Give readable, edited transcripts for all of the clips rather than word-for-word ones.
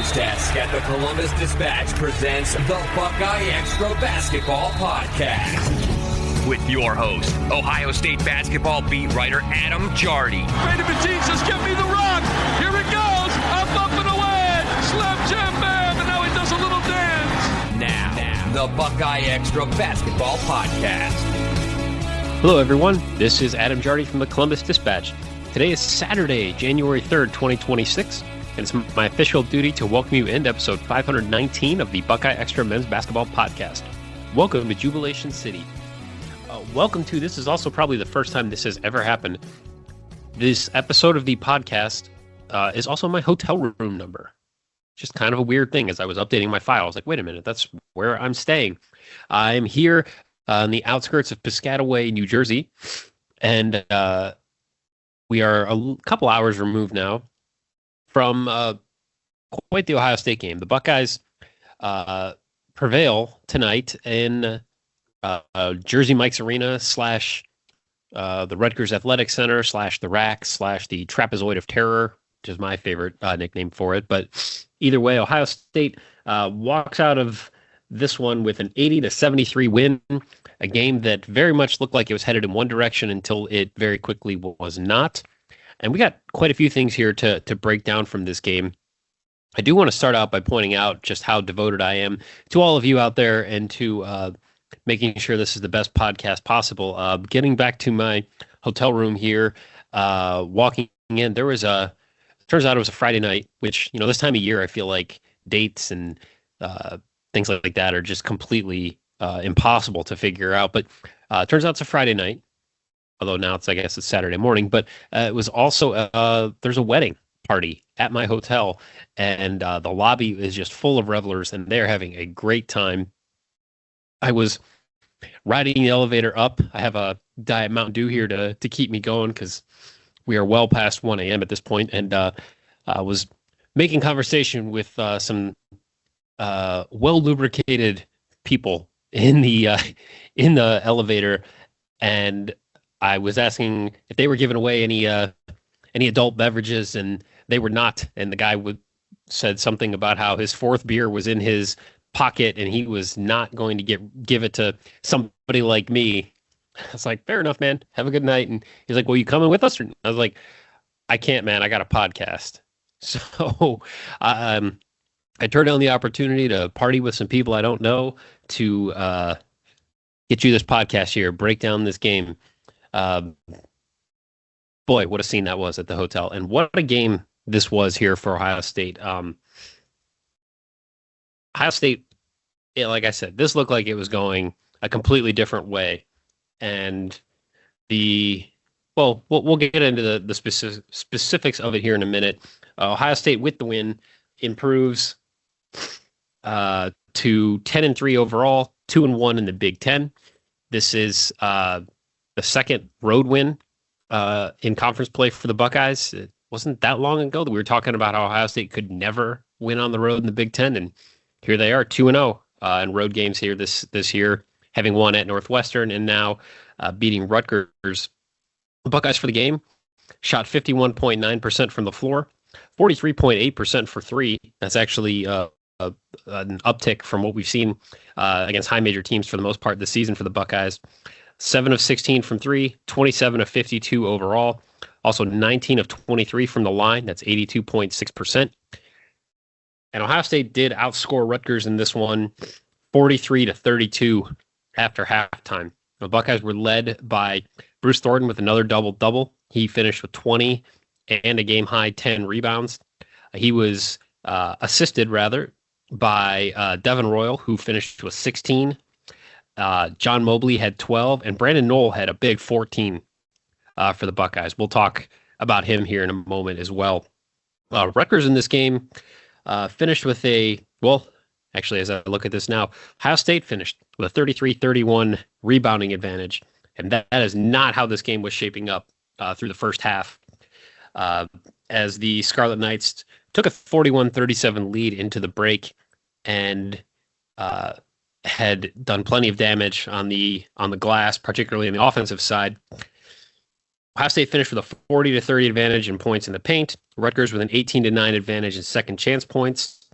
Sports Desk at the Columbus Dispatch presents the BuckeyeXtra Basketball Podcast. With your host, Ohio State basketball beat writer Adam Jardy. Brady Batiste says, "Give me the rock." Here it goes. Up and away. Slam jam bam. And now he does a little dance. Now, the BuckeyeXtra Basketball Podcast. Hello, everyone. This is Adam Jardy from the Columbus Dispatch. Today is Saturday, January 3rd, 2026, and it's my official duty to welcome you into episode 519 of the BuckeyeXtra Men's Basketball Podcast. Welcome to Jubilation City. This is also probably the first time this has ever happened. This episode of the podcast is also my hotel room number. Just kind of a weird thing. As I was updating my file, I was like, wait a minute, that's where I'm staying. I'm here on the outskirts of Piscataway, New Jersey, and we are a couple hours removed now from quite the Ohio State game. The Buckeyes prevail tonight in Jersey Mike's Arena / the Rutgers Athletic Center / the Rack / the Trapezoid of Terror, which is my favorite nickname for it. But either way, Ohio State walks out of this one with an 80-73 win, a game that very much looked like it was headed in one direction until it very quickly was not. And we got quite a few things here to break down from this game. I do want to start out by pointing out just how devoted I am to all of you out there and to making sure this is the best podcast possible. Getting back to my hotel room here, walking in, turns out it was a Friday night, which, this time of year, I feel like dates and things like that are just completely impossible to figure out. But turns out it's a Friday night, although now I guess it's Saturday morning. But it was also, there's a wedding party at my hotel, and the lobby is just full of revelers, and they're having a great time. I was riding the elevator up. I have a Diet Mountain Dew here to keep me going because we are well past 1 a.m. at this point, and I was making conversation with some well-lubricated people in the elevator, and I was asking if they were giving away any adult beverages, and they were not. And the guy said something about how his fourth beer was in his pocket, and he was not going to give it to somebody like me. I was like, fair enough, man. Have a good night. And he's like, well, you coming with us? I was like, I can't, man. I got a podcast. So I turned down the opportunity to party with some people I don't know to get you this podcast here, break down this game. Boy, what a scene that was at the hotel. And what a game this was here for Ohio State. Ohio State, like I said, this looked like it was going a completely different way. And we'll get into the specifics of it here in a minute. Ohio State with the win improves to 10-3 overall, 2-1 in the Big Ten. This is the second road win in conference play for the Buckeyes. It wasn't that long ago that we were talking about how Ohio State could never win on the road in the Big Ten, and here they are, 2-0 in road games here this year, having won at Northwestern and now beating Rutgers. The Buckeyes for the game shot 51.9% from the floor, 43.8% for three. That's actually an uptick from what we've seen against high major teams for the most part this season for the Buckeyes. 7 of 16 from three, 27 of 52 overall. Also 19 of 23 from the line. That's 82.6%. And Ohio State did outscore Rutgers in this one, 43-32 after halftime. The Buckeyes were led by Bruce Thornton with another double-double. He finished with 20 and a game-high 10 rebounds. He was assisted, by Devin Royal, who finished with 16. John Mobley had 12, and Brandon Knoll had a big 14 for the Buckeyes. We'll talk about him here in a moment as well. Rutgers in this game finished with actually, as I look at this now, Ohio State finished with a 33-31 rebounding advantage, and that is not how this game was shaping up through the first half, as the Scarlet Knights took a 41-37 lead into the break and had done plenty of damage on the glass, particularly on the offensive side. Ohio State finished with a 40-30 advantage in points in the paint. Rutgers with an 18-9 advantage in second chance points.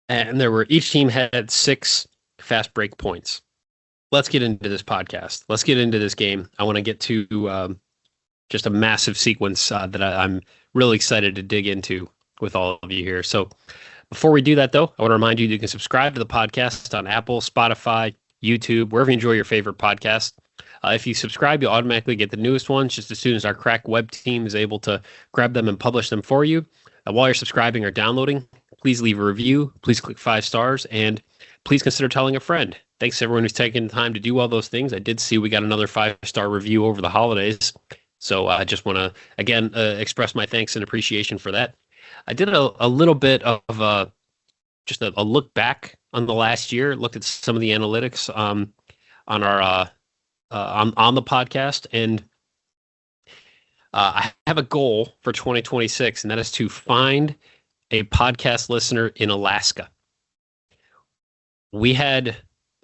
and each team had 6 fast break points. Let's get into this podcast. Let's get into this game. I want to get to just a massive sequence that I'm really excited to dig into with all of you here. So before we do that, though, I want to remind you that you can subscribe to the podcast on Apple, Spotify, YouTube, wherever you enjoy your favorite podcast. If you subscribe, you'll automatically get the newest ones just as soon as our crack web team is able to grab them and publish them for you. While you're subscribing or downloading, please leave a review. Please click 5 stars, and please consider telling a friend. Thanks to everyone who's taken the time to do all those things. I did see we got another 5-star review over the holidays. So I just want to, again, express my thanks and appreciation for that. I did a little bit of just a look back on the last year, looked at some of the analytics on our on the podcast, and I have a goal for 2026, and that is to find a podcast listener in Alaska. We had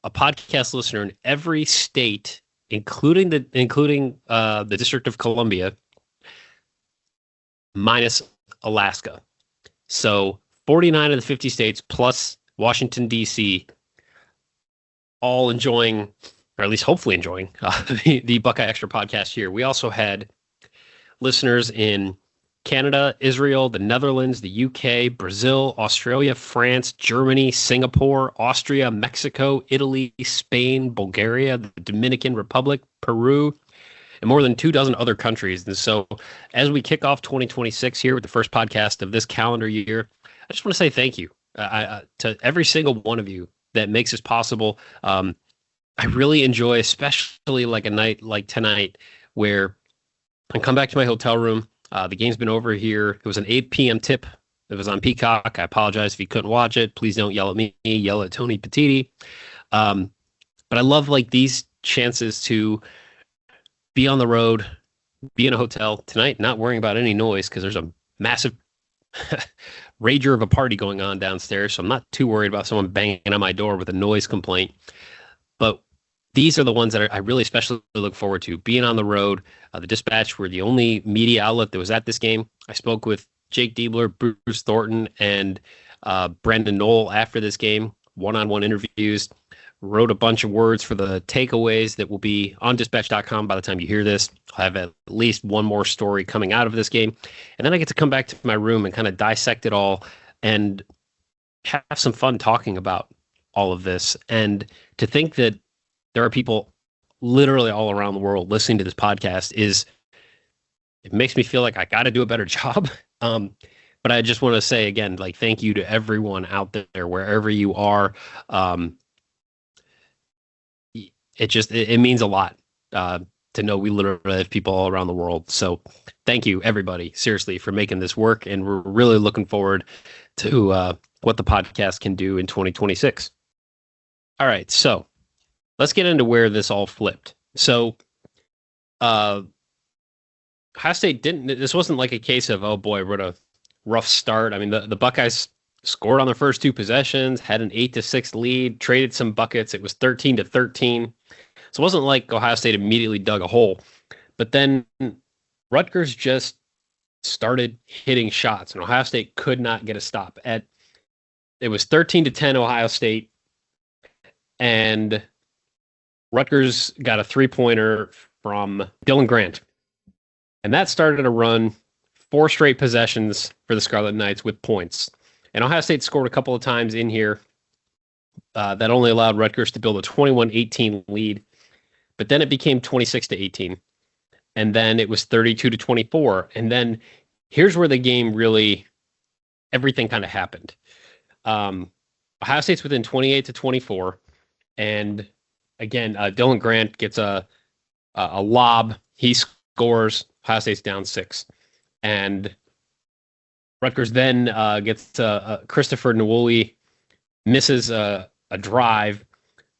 a podcast listener in every state, including the District of Columbia, minus Alaska. So 49 of the 50 states plus Washington, D.C., all enjoying, or at least hopefully enjoying, the BuckeyeXtra podcast here. We also had listeners in Canada, Israel, the Netherlands, the UK, Brazil, Australia, France, Germany, Singapore, Austria, Mexico, Italy, Spain, Bulgaria, the Dominican Republic, Peru, and more than 24 other countries. And so as we kick off 2026 here with the first podcast of this calendar year, I just want to say thank you to every single one of you that makes this possible. I really enjoy, especially like a night like tonight, where I come back to my hotel room. The game's been over here. It was an 8 p.m. tip. It was on Peacock. I apologize if you couldn't watch it. Please don't yell at me. Yell at Tony Petiti. But I love like these chances to be on the road, be in a hotel tonight, not worrying about any noise because there's a massive rager of a party going on downstairs. So I'm not too worried about someone banging on my door with a noise complaint. But these are the ones that I really especially look forward to. Being on the road, the Dispatch were the only media outlet that was at this game. I spoke with Jake Diebler, Bruce Thornton, and Brandon Knoll after this game, one-on-one interviews, wrote a bunch of words for the takeaways that will be on dispatch.com by the time you hear this. I'll have at least one more story coming out of this game. And then I get to come back to my room and kind of dissect it all and have some fun talking about all of this. And to think that there are people literally all around the world listening to this podcast it makes me feel like I got to do a better job. But I just want to say again, like, thank you to everyone out there, wherever you are. It means a lot to know we literally have people all around the world. So thank you, everybody, seriously, for making this work. And we're really looking forward to what the podcast can do in 2026. All right, so let's get into where this all flipped. So Ohio State this wasn't like a case of, oh boy, we're at a rough start. I mean, the Buckeyes scored on their first 2 possessions, had an 8-6 lead, traded some buckets. It was 13-13. So it wasn't like Ohio State immediately dug a hole. But then Rutgers just started hitting shots, and Ohio State could not get a stop. It was 13-10 Ohio State, and Rutgers got a 3-pointer from Dylan Grant. And that started a run, 4 straight possessions for the Scarlet Knights with points. And Ohio State scored a couple of times in here that only allowed Rutgers to build a 21-18 lead. But then it became 26-18. And then it was 32-24. And then here's where the game really, everything kind of happened. Ohio State's within 28-24. And again, Dylan Grant gets a lob. He scores. Ohio State's down 6. And Rutgers then gets Christopher Nwoli, misses a drive,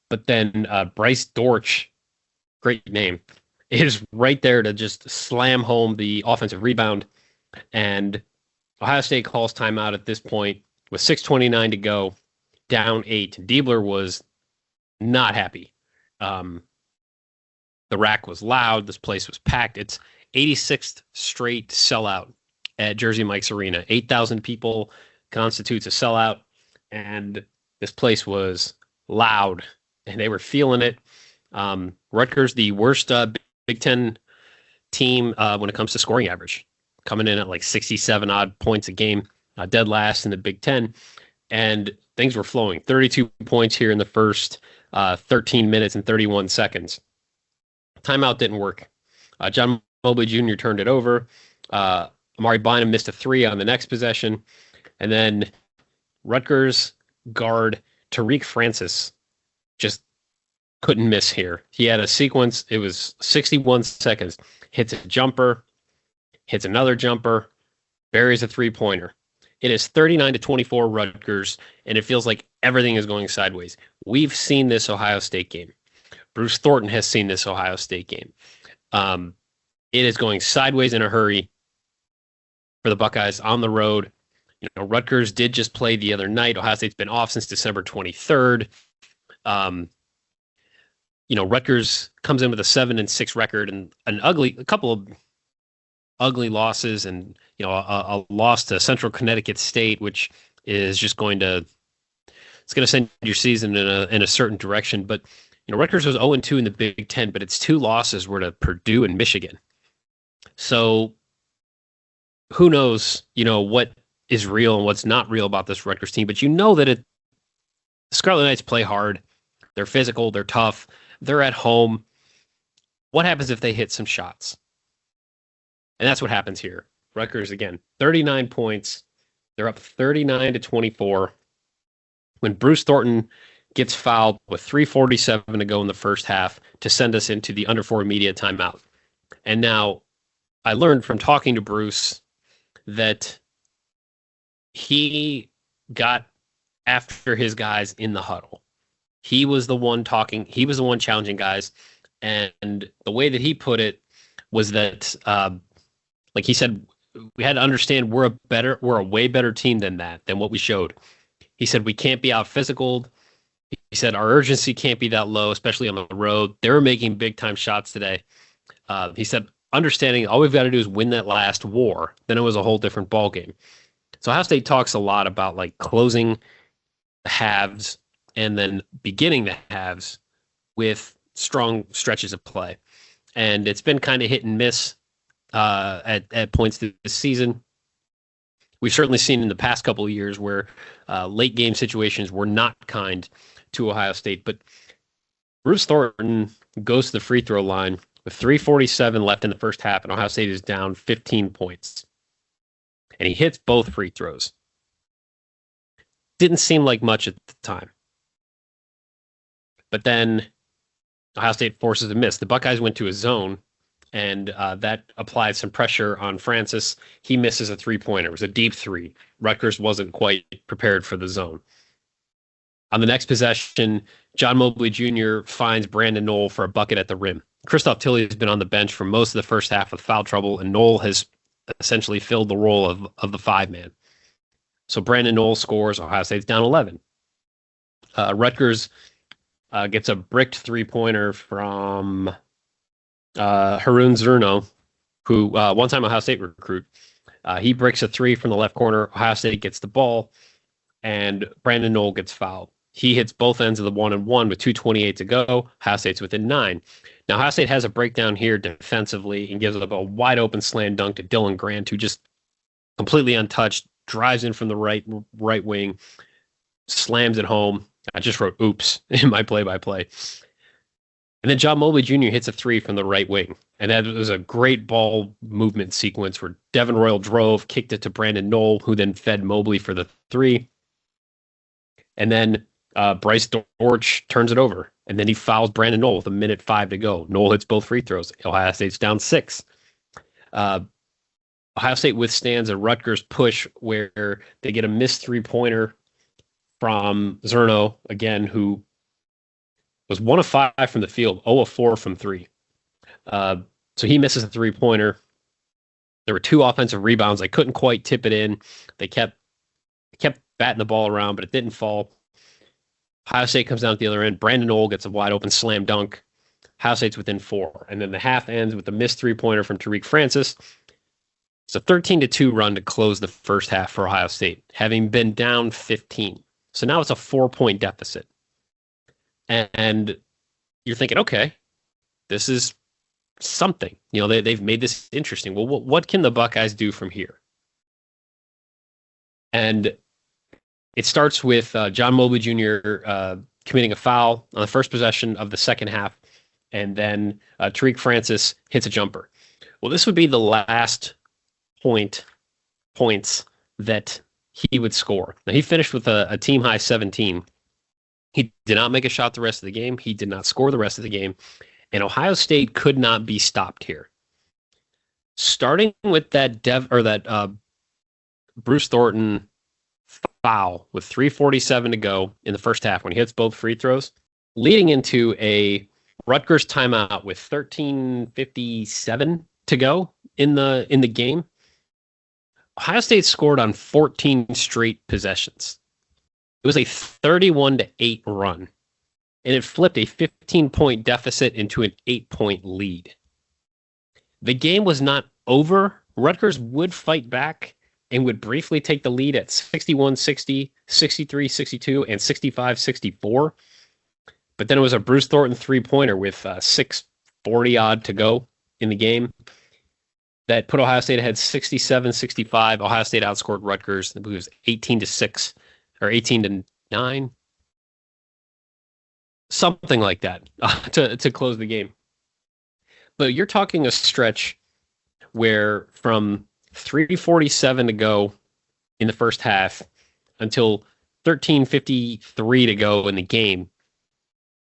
but then Bryce Dortch, great name, is right there to just slam home the offensive rebound. And Ohio State calls timeout at this point with 6:29 to go, down 8. Diebler was not happy. The rack was loud. This place was packed. It's 86th straight sellout at Jersey Mike's Arena. 8,000 people constitutes a sellout. and this place was loud, and they were feeling it. Rutgers, the worst Big Ten team when it comes to scoring average, coming in at like 67 odd points a game, dead last in the Big Ten, and things were flowing. 32 points here in the first 13 minutes and 31 seconds. Timeout didn't work. John Mobley Jr. turned it over. Amari Bynum missed a three on the next possession, and then Rutgers guard Tariq Francis just couldn't miss here. He had a sequence. It was 61 seconds. Hits a jumper, hits another jumper, buries a three-pointer. It is 39-24 Rutgers, and it feels like everything is going sideways. We've seen this Ohio State game. Bruce Thornton has seen this Ohio State game. It is going sideways in a hurry for the Buckeyes on the road. You know, Rutgers did just play the other night. Ohio State's been off since December 23rd. You know, Rutgers comes in with a 7-6 record and a couple of ugly losses, and you know, a loss to Central Connecticut State, which is just going to send your season in a certain direction. But you know, Rutgers was 0-2 in the Big Ten, but its two losses were to Purdue and Michigan. So who knows, you know, what is real and what's not real about this Rutgers team. But you know that the Scarlet Knights play hard. They're physical. They're tough. They're at home. What happens if they hit some shots? And that's what happens here. Rutgers, again, 39 points. They're up 39-24. When Bruce Thornton gets fouled with 3:47 to go in the first half to send us into the under 4 immediate timeout. And now I learned from talking to Bruce that he got after his guys in the huddle. He was the one talking. He was the one challenging guys. And the way that he put it was that, like he said, we had to understand we're a way better team than what we showed. He said, we can't be out physical. He said, our urgency can't be that low, especially on the road. They were making big time shots today. He said, understanding all we've got to do is win that last war. Then it was a whole different ball game. So Ohio State talks a lot about like closing the halves and then beginning the halves with strong stretches of play. And it's been kind of hit and miss at points through this season. We've certainly seen in the past couple of years where late game situations were not kind to Ohio State. But Bruce Thornton goes to the free throw line with 3:47 left in the first half, and Ohio State is down 15 points. And he hits both free throws. Didn't seem like much at the time. But then Ohio State forces a miss. The Buckeyes went to a zone, and that applied some pressure on Francis. He misses a three-pointer. It was a deep three. Rutgers wasn't quite prepared for the zone. On the next possession, John Mobley Jr. finds Brandon Knoll for a bucket at the rim. Christoph Tilley has been on the bench for most of the first half with foul trouble, and Knoll has essentially filled the role of the five-man. So Brandon Knoll scores. Ohio State's down 11. Rutgers gets a bricked three-pointer from Harun Zerno, who one-time Ohio State recruit. He bricks a three from the left corner. Ohio State gets the ball, and Brandon Knoll gets fouled. He hits both ends of the 1-and-1 with 2:28 to go. Ohio State's within 9. Now, Ohio State has a breakdown here defensively and gives up a wide-open slam dunk to Dylan Grant, who just completely untouched, drives in from the right wing, slams it home. I just wrote oops in my play-by-play. And then John Mobley Jr. hits a three from the right wing. And that was a great ball movement sequence where Devin Royal drove, kicked it to Brandon Knoll, who then fed Mobley for the three. And then Bryce Dortch turns it over. And then he fouls Brandon Knoll with 1:05 to go. Knoll hits both free throws. Ohio State's down 6. Ohio State withstands a Rutgers push where they get a missed three-pointer from Zerno, again, who was 1 of 5 from the field, 0 of 4 from 3. So he misses a three-pointer. There were 2 offensive rebounds. They couldn't quite tip it in. They kept batting the ball around, but it didn't fall. Ohio State comes down at the other end. Brandon Knoll gets a wide-open slam dunk. Ohio State's within 4. And then the half ends with a missed three-pointer from Tariq Francis. It's a 13-2 run to close the first half for Ohio State, having been down 15. So now it's a 4-point deficit. And you're thinking, okay, this is something. They've made this interesting. Well, what can the Buckeyes do from here? And it starts with John Mobley Jr. Committing a foul on the first possession of the second half, and then Tariq Francis hits a jumper. Well, this would be the last points that he would score. Now, he finished with a team-high 17. He did not make a shot the rest of the game. He did not score the rest of the game. And Ohio State could not be stopped here. Starting with that Bruce Thornton foul with 3:47 to go in the first half when he hits both free throws, leading into a Rutgers timeout with 13:57 to go in the game. Ohio State scored on 14 straight possessions. It was a 31-8 run, and it flipped a 15-point deficit into an 8-point lead. The game was not over. Rutgers would fight back and would briefly take the lead at 61-60, 63-62, and 65-64. But then it was a Bruce Thornton three-pointer with 6:40-odd to go in the game that put Ohio State ahead 67-65. Ohio State outscored Rutgers. I believe it was 18-6 or 18-9. Something like that to close the game. But you're talking a stretch where from 3:47 to go in the first half until 13:53 to go in the game,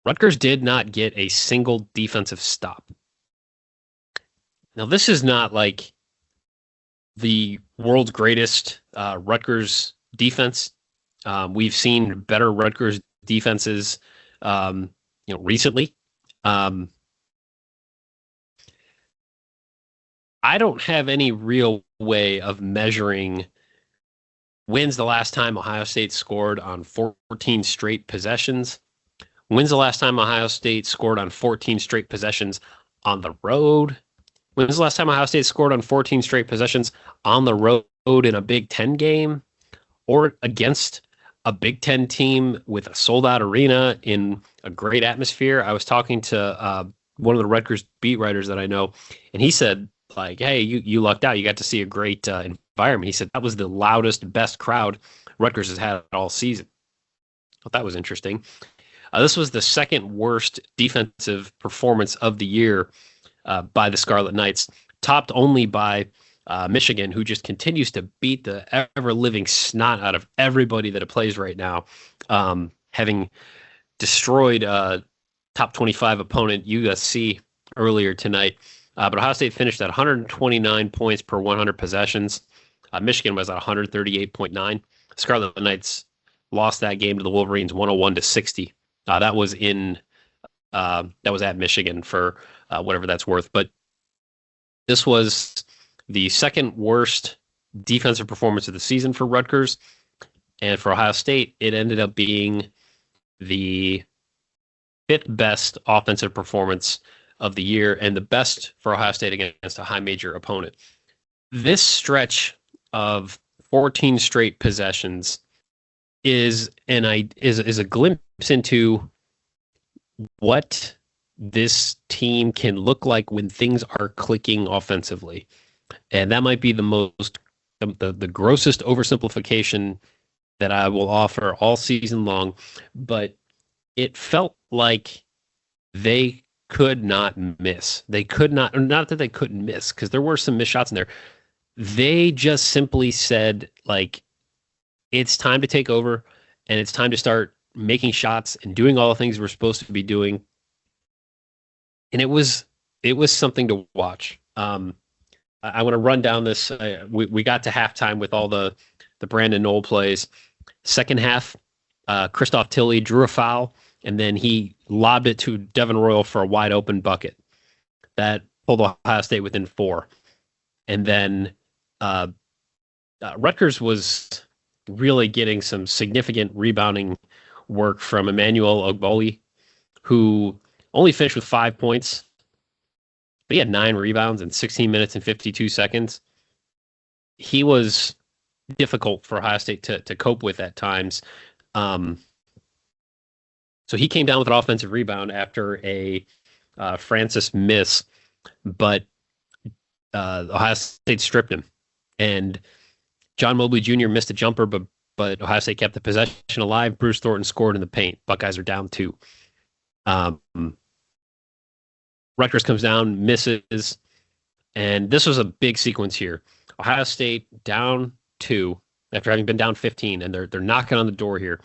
Rutgers did not get a single defensive stop. Now, this is not like the world's greatest Rutgers defense. We've seen better Rutgers defenses, recently. I don't have any real way of measuring when's the last time Ohio State scored on 14 straight possessions. When's the last time Ohio State scored on 14 straight possessions on the road? When's the last time Ohio State scored on 14 straight possessions on the road in a Big Ten game or against a Big Ten team with a sold-out arena in a great atmosphere? I was talking to one of the Rutgers beat writers that I know, and he said, like, hey, you lucked out. You got to see a great environment. He said that was the loudest, best crowd Rutgers has had all season. I thought that was interesting. This was the second worst defensive performance of the year by the Scarlet Knights, topped only by Michigan, who just continues to beat the ever-living snot out of everybody that it plays right now, having destroyed top 25 opponent USC earlier tonight. But Ohio State finished at 129 points per 100 possessions. Michigan was at 138.9. Scarlet Knights lost that game to the Wolverines 101-60. That was at Michigan for whatever that's worth. But this was the second worst defensive performance of the season for Rutgers. And for Ohio State, it ended up being the fifth best offensive performance of the year and the best for Ohio State against a high major opponent. This stretch of 14 straight possessions is a glimpse into what this team can look like when things are clicking offensively. And that might be the grossest oversimplification that I will offer all season long, but it felt like they could not miss. They could not that they couldn't miss, because there were some missed shots in there. They just simply said, like, it's time to take over and it's time to start making shots and doing all the things we're supposed to be doing. And it was something to watch. I want to run down this. We got to halftime with all the Brandon Knoll plays. Second half, Christoph Tilley drew a foul, and then he lobbed it to Devin Royal for a wide open bucket that pulled Ohio State within 4. And then Rutgers was really getting some significant rebounding work from Emmanuel Ogboli, who only finished with 5 points, but he had 9 rebounds in 16 minutes and 52 seconds. He was difficult for Ohio State to cope with at times. So he came down with an offensive rebound after a Francis miss, but Ohio State stripped him. And John Mobley Jr. missed a jumper, but Ohio State kept the possession alive. Bruce Thornton scored in the paint. Buckeyes are down 2. Rutgers comes down, misses, and this was a big sequence here. Ohio State down 2 after having been down 15, and they're knocking on the door here.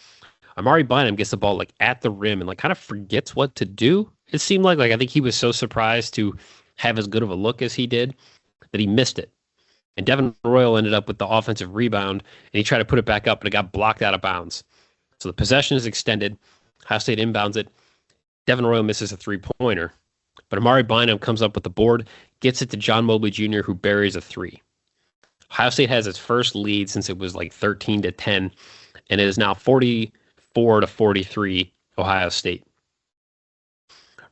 Amari Bynum gets the ball like at the rim and like kind of forgets what to do. It seemed like I think he was so surprised to have as good of a look as he did that he missed it. And Devin Royal ended up with the offensive rebound, and he tried to put it back up, but it got blocked out of bounds. So the possession is extended. Ohio State inbounds it. Devin Royal misses a 3-pointer. But Amari Bynum comes up with the board, gets it to John Mobley Jr., who buries a 3. Ohio State has its first lead since it was like 13-10, and it is now 44-43 Ohio State.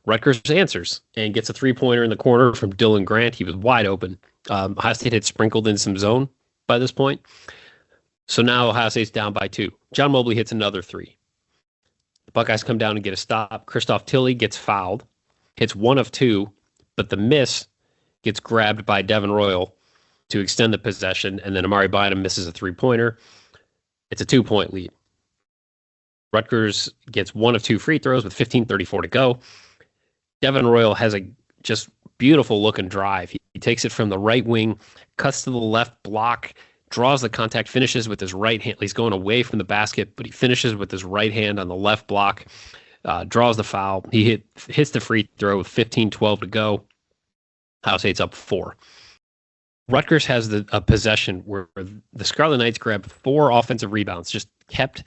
Rutgers answers and gets a 3-pointer in the corner from Dylan Grant. He was wide open. Ohio State had sprinkled in some zone by this point. So now Ohio State's down by 2. John Mobley hits another 3. The Buckeyes come down and get a stop. Christoph Tilley gets fouled, hits 1 of 2, but the miss gets grabbed by Devin Royal to extend the possession, and then Amari Bynum misses a 3-pointer. It's a 2-point lead. Rutgers gets 1 of 2 free throws with 15:34 to go. Devin Royal has a just beautiful looking drive. He takes it from the right wing, cuts to the left block, draws the contact, finishes with his right hand. He's going away from the basket, but he finishes with his right hand on the left block, draws the foul. He hits the free throw with 15:12 to go. Ohio State's up 4. Rutgers has a possession where the Scarlet Knights grabbed 4 offensive rebounds, just kept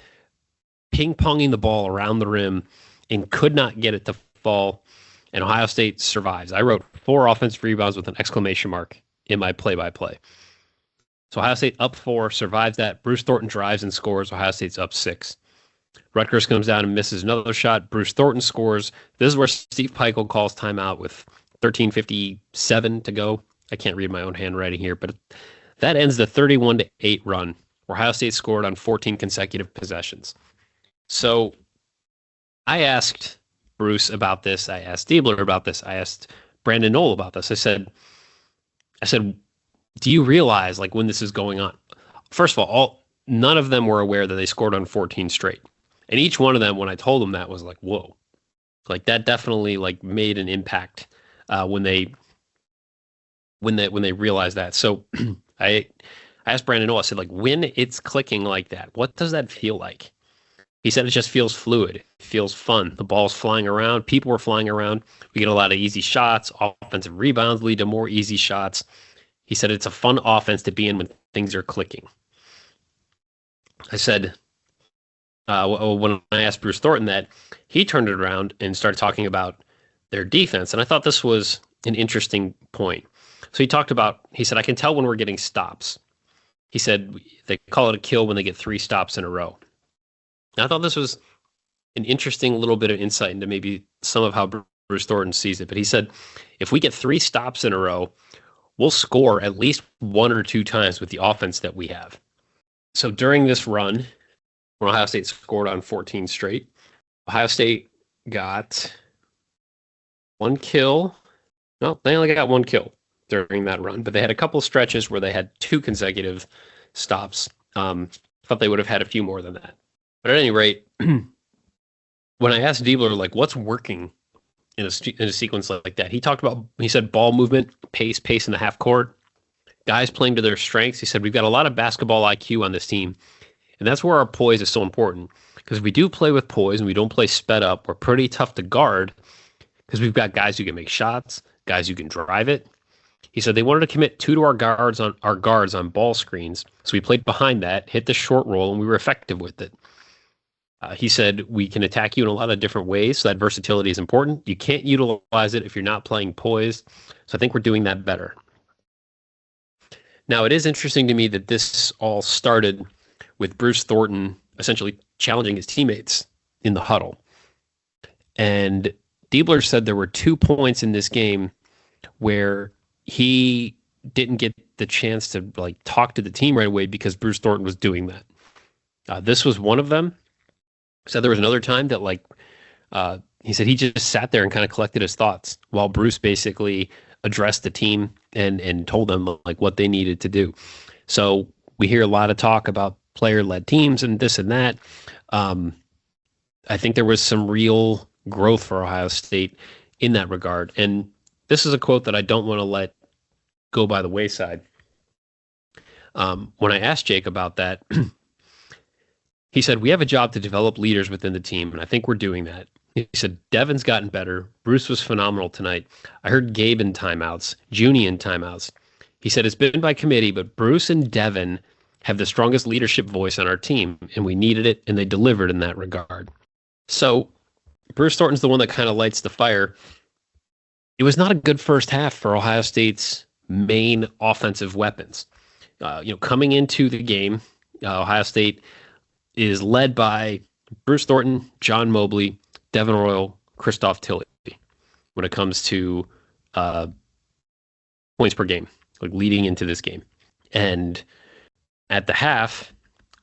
ping-ponging the ball around the rim and could not get it to fall, and Ohio State survives. I wrote 4 offensive rebounds with an exclamation mark in my play-by-play. So Ohio State up 4, survives that. Bruce Thornton drives and scores. Ohio State's up 6. Rutgers comes down and misses another shot. Bruce Thornton scores. This is where Steve Peichel calls timeout with 13:57 to go. I can't read my own handwriting here, but that ends the 31-8 run where Ohio State scored on 14 consecutive possessions. So I asked Bruce about this. I asked Diebler about this. I asked Brandon Knoll about this. I said, do you realize like when this is going on? First of all, none of them were aware that they scored on 14 straight. And each one of them, when I told them that, was like, whoa. Like that definitely like made an impact when they realized that. So I asked Brandon Knoll, I said, like, when it's clicking like that, what does that feel like? He said it just feels fluid. It feels fun. The ball's flying around. People are flying around. We get a lot of easy shots. Offensive rebounds lead to more easy shots. He said it's a fun offense to be in when things are clicking. I said, when I asked Bruce Thornton that, he turned it around and started talking about their defense. And I thought this was an interesting point. So he said, I can tell when we're getting stops. He said they call it a kill when they get 3 stops in a row. And I thought this was an interesting little bit of insight into maybe some of how Bruce Thornton sees it. But he said, if we get 3 stops in a row, we'll score at least 1 or 2 times with the offense that we have. So during this run, when Ohio State scored on 14 straight, Ohio State got 1 kill. No, they only got 1 kill during that run, but they had a couple of stretches where they had 2 consecutive stops. Thought they would have had a few more than that. But at any rate, when I asked Diebler, like, what's working in a sequence like that, he said ball movement, pace in the half court, guys playing to their strengths. He said, we've got a lot of basketball IQ on this team. And that's where our poise is so important. Because we do play with poise and we don't play sped up. We're pretty tough to guard because we've got guys who can make shots, guys who can drive it. He said they wanted to commit 2 to our guards on ball screens. So we played behind that, hit the short roll, and we were effective with it. He said we can attack you in a lot of different ways, so that versatility is important. You can't utilize it if you're not playing poised. So I think we're doing that better. Now, it is interesting to me that this all started with Bruce Thornton essentially challenging his teammates in the huddle. And Diebler said there were 2 points in this game where he didn't get the chance to like talk to the team right away because Bruce Thornton was doing that. This was one of them. Said there was another time that he said he just sat there and kind of collected his thoughts while Bruce basically addressed the team and told them like what they needed to do. So we hear a lot of talk about player-led teams and this and that. I think there was some real growth for Ohio State in that regard. And this is a quote that I don't want to let go by the wayside. When I asked Jake about that, he said, "We have a job to develop leaders within the team, and I think we're doing that." He said, "Devin's gotten better. Bruce was phenomenal tonight. I heard Gabe in timeouts, Junie in timeouts." He said, "It's been by committee, but Bruce and Devin have the strongest leadership voice on our team, and we needed it, and they delivered in that regard." So Bruce Thornton's the one that kind of lights the fire. It was not a good first half for Ohio State's main offensive weapons. Coming into the game, Ohio State is led by Bruce Thornton, John Mobley, Devin Royal, Christoph Tilley when it comes to points per game, like leading into this game. And at the half,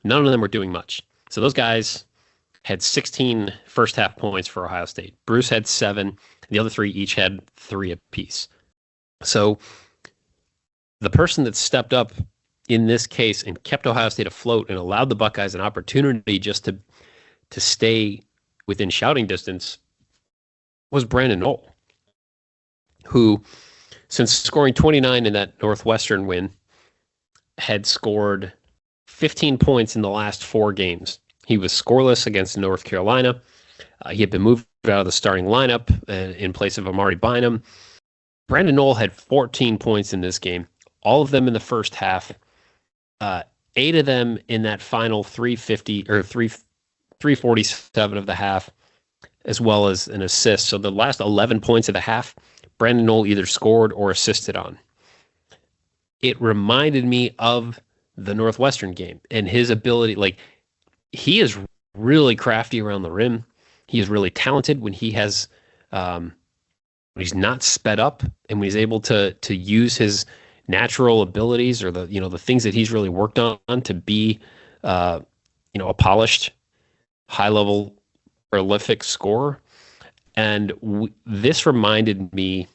none of them were doing much. So those guys had 16 first half points for Ohio State. Bruce had 7. The other 3 each had 3 apiece. So the person that stepped up in this case and kept Ohio State afloat and allowed the Buckeyes an opportunity just to stay within shouting distance was Brandon Knoll, who, since scoring 29 in that Northwestern win, had scored 15 points in the last 4 games. He was scoreless against North Carolina. He had been moved out of the starting lineup in place of Amari Bynum. Brandon Knoll had 14 points in this game, all of them in the first half. 8 of them in that final 347 of the half, as well as an assist. So the last 11 points of the half, Brandon Knoll either scored or assisted on. It reminded me of the Northwestern game and his ability. Like, he is really crafty around the rim. He is really talented when he has, when he's not sped up and when he's able to use his natural abilities or the things that he's really worked on to be, a polished, high-level, prolific scorer. And this reminded me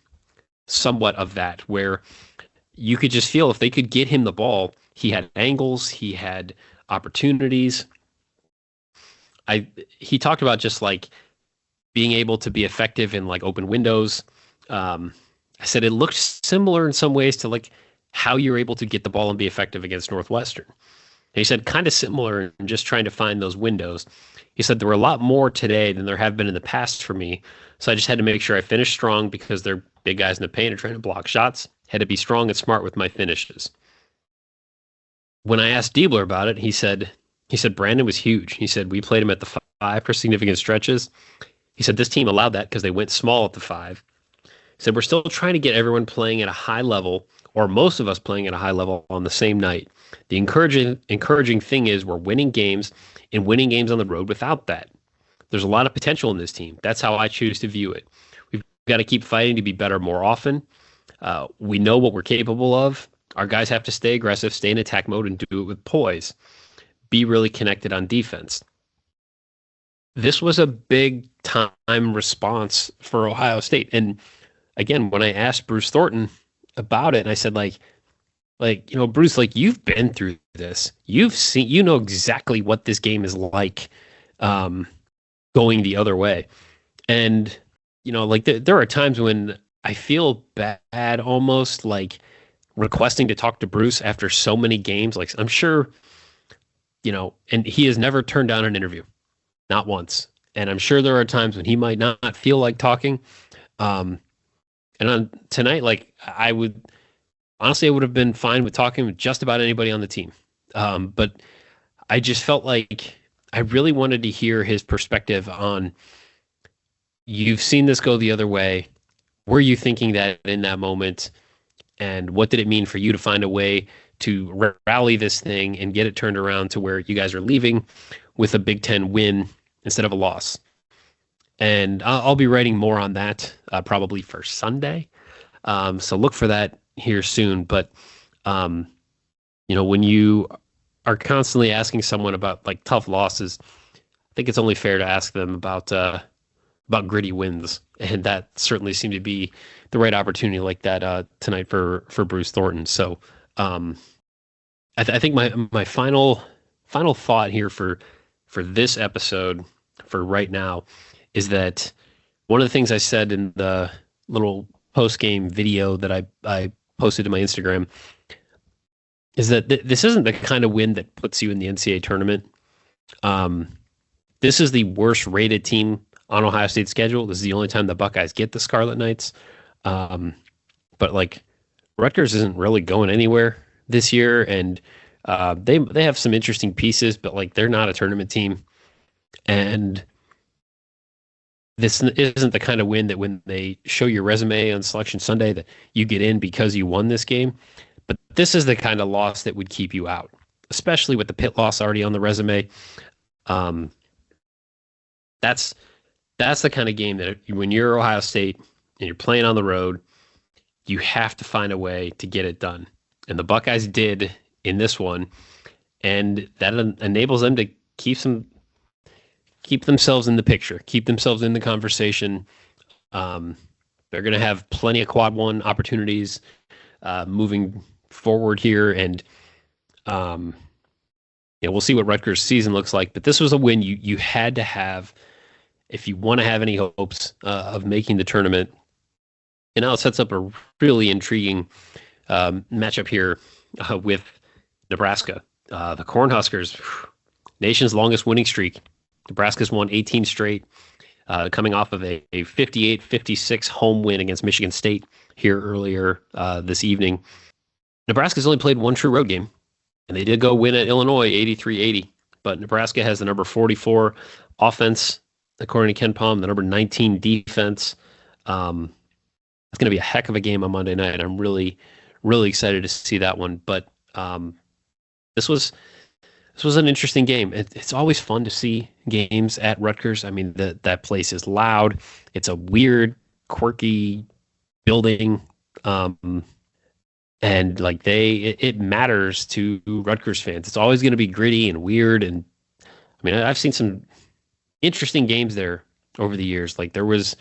somewhat of that, where you could just feel if they could get him the ball, he had angles, he had opportunities. He talked about just like being able to be effective in like open windows. I said it looked similar in some ways to like how you're able to get the ball and be effective against Northwestern. And he said kind of similar in just trying to find those windows. He said there were a lot more today than there have been in the past for me. So I just had to make sure I finished strong because they're big guys in the paint and trying to block shots. Had to be strong and smart with my finishes. When I asked Diebler about it, he said Brandon was huge. He said we played him at the 5 for significant stretches. He said this team allowed that because they went small at the 5. He said we're still trying to get everyone playing at a high level, or most of us playing at a high level on the same night. The encouraging thing is we're winning games and winning games on the road without that. There's a lot of potential in this team. That's how I choose to view it. We've got to keep fighting to be better more often. We know what we're capable of. Our guys have to stay aggressive, stay in attack mode, and do it with poise. Be really connected on defense. This was a big time response for Ohio State. And again, when I asked Bruce Thornton about it, and I said, Bruce, you've been through this. You've seen, know exactly what this game is like going the other way. And, there are times when I feel bad almost like requesting to talk to Bruce after so many games. Like, I'm sure, and he has never turned down an interview, not once. And I'm sure there are times when he might not feel like talking. And on tonight, I would have been fine with talking with just about anybody on the team. But I just felt like I really wanted to hear his perspective on, you've seen this go the other way. Were you thinking that in that moment? And what did it mean for you to find a way to rally this thing and get it turned around to where you guys are leaving with a Big Ten win instead of a loss? And I'll be writing more on that probably for Sunday. So look for that here soon. But, when you are constantly asking someone about tough losses, think it's only fair to ask them about gritty wins, and that certainly seemed to be the right opportunity like that tonight for Bruce Thornton. So I think my final thought here for this episode for right now is that one of the things I said in the little post-game video that I posted to my Instagram is that this isn't the kind of win that puts you in the NCAA tournament. This is the worst rated team on Ohio State's schedule. This is the only time the Buckeyes get the Scarlet Knights. But like Rutgers isn't really going anywhere this year, and they have some interesting pieces, but like they're not a tournament team. And this isn't the kind of win that when they show your resume on Selection Sunday that you get in because you won this game. But this is the kind of loss that would keep you out, especially with the Pitt loss already on the resume. That's the kind of game that when you're Ohio State and you're playing on the road, you have to find a way to get it done. And the Buckeyes did in this one, and that enables them to keep themselves in the picture, keep themselves in the conversation. They're going to have plenty of quad one opportunities moving forward here, and we'll see what Rutgers' season looks like. But this was a win you had to have if you want to have any hopes of making the tournament. And now it sets up a really intriguing matchup here with Nebraska. The Cornhuskers, nation's longest winning streak. Nebraska's won 18 straight, coming off of a 58-56 home win against Michigan State here earlier this evening. Nebraska's only played one true road game, and they did go win at Illinois 83-80. But Nebraska has the number 44 offense, according to Ken Palm, the number 19 defense. It's going to be a heck of a game on Monday night. I'm really, really excited to see that one. But this was an interesting game. It's always fun to see games at Rutgers. I mean, that place is loud. It's a weird, quirky building. And like it matters to Rutgers fans. It's always going to be gritty and weird. And I mean, I've seen some interesting games there over the years. Like there was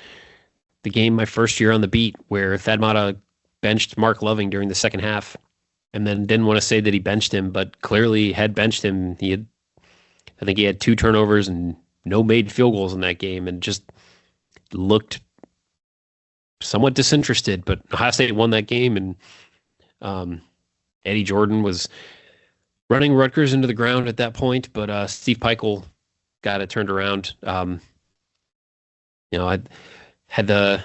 the game my first year on the beat where Thad Matta benched Mark Loving during the second half, and then didn't want to say that he benched him, but clearly had benched him. I think he had 2 turnovers and no made field goals in that game, and just looked somewhat disinterested. But Ohio State won that game, and Eddie Jordan was running Rutgers into the ground at that point, but Steve Peichel got it turned around. I had the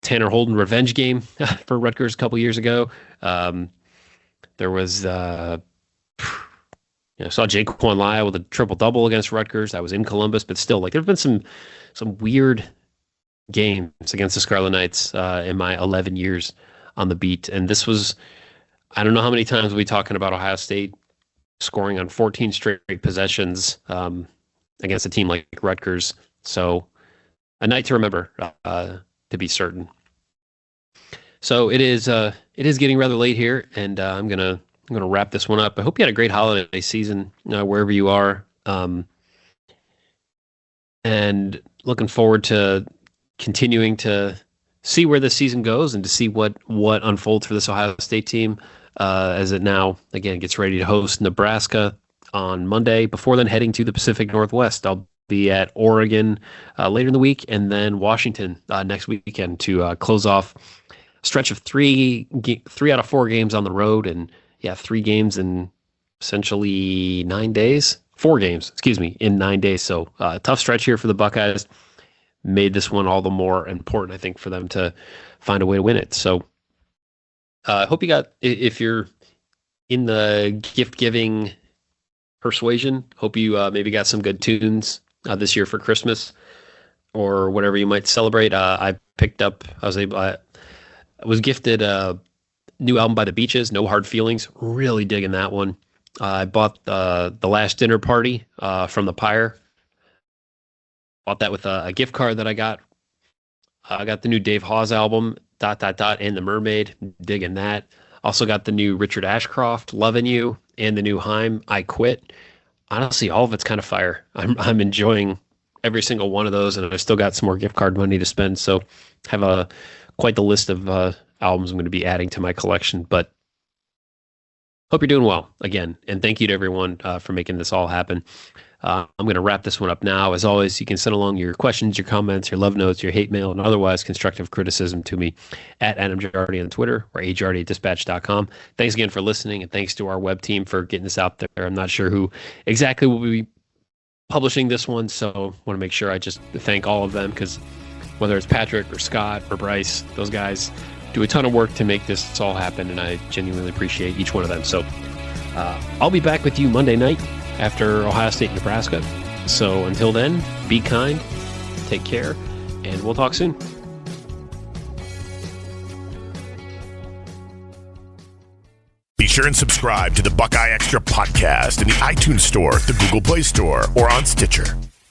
Tanner Holden revenge game for Rutgers a couple years ago. There was saw Jaquan Lyle with a triple-double against Rutgers. I was in Columbus, but still, like, there have been some weird games against the Scarlet Knights in my 11 years on the beat. And this was, I don't know how many times we'll be talking about Ohio State scoring on 14 straight possessions against a team like Rutgers. So a night to remember, to be certain. So it is getting rather late here, and I'm gonna wrap this one up. I hope you had a great holiday season wherever you are, and looking forward to continuing to see where the season goes and to see what unfolds for this Ohio State team as it now again gets ready to host Nebraska on Monday. Before then, heading to the Pacific Northwest. I'll be at Oregon later in the week, and then Washington next weekend to close off a stretch of 3 out of 4 games on the road, and 3 games in essentially 9 days. 4 games, in 9 days. So tough stretch here for the Buckeyes. Made this one all the more important, I think, for them to find a way to win it. So I hope you got, if you're in the gift-giving persuasion, hope you maybe got some good tunes this year for Christmas or whatever you might celebrate. I was gifted a new album by The Beaches, No Hard Feelings. Really digging that one. I bought The Last Dinner Party from The Pyre. Bought that with a gift card that I got. I got the new Dave Hawes album, ... and The Mermaid. Digging that. Also got the new Richard Ashcroft, Lovin' You, and the new Haim, I Quit. honestly, all of it's kind of fire. I'm enjoying every single one of those, and I've still got some more gift card money to spend. So have quite the list of albums I'm going to be adding to my collection. But hope you're doing well again, and thank you to everyone for making this all happen. I'm going to wrap this one up now. As always, you can send along your questions, your comments, your love notes, your hate mail, and otherwise constructive criticism to me at Adam Jardy on Twitter or ajardy@dispatch.com. Thanks again for listening, and thanks to our web team for getting this out there. I'm not sure who exactly will be publishing this one, so I want to make sure I just thank all of them, because whether it's Patrick or Scott or Bryce, those guys do a ton of work to make this all happen, and I genuinely appreciate each one of them. So I'll be back with you Monday night after Ohio State, Nebraska. So until then, be kind, take care, and we'll talk soon. Be sure and subscribe to the Buckeye Extra podcast in the iTunes Store, the Google Play Store, or on Stitcher.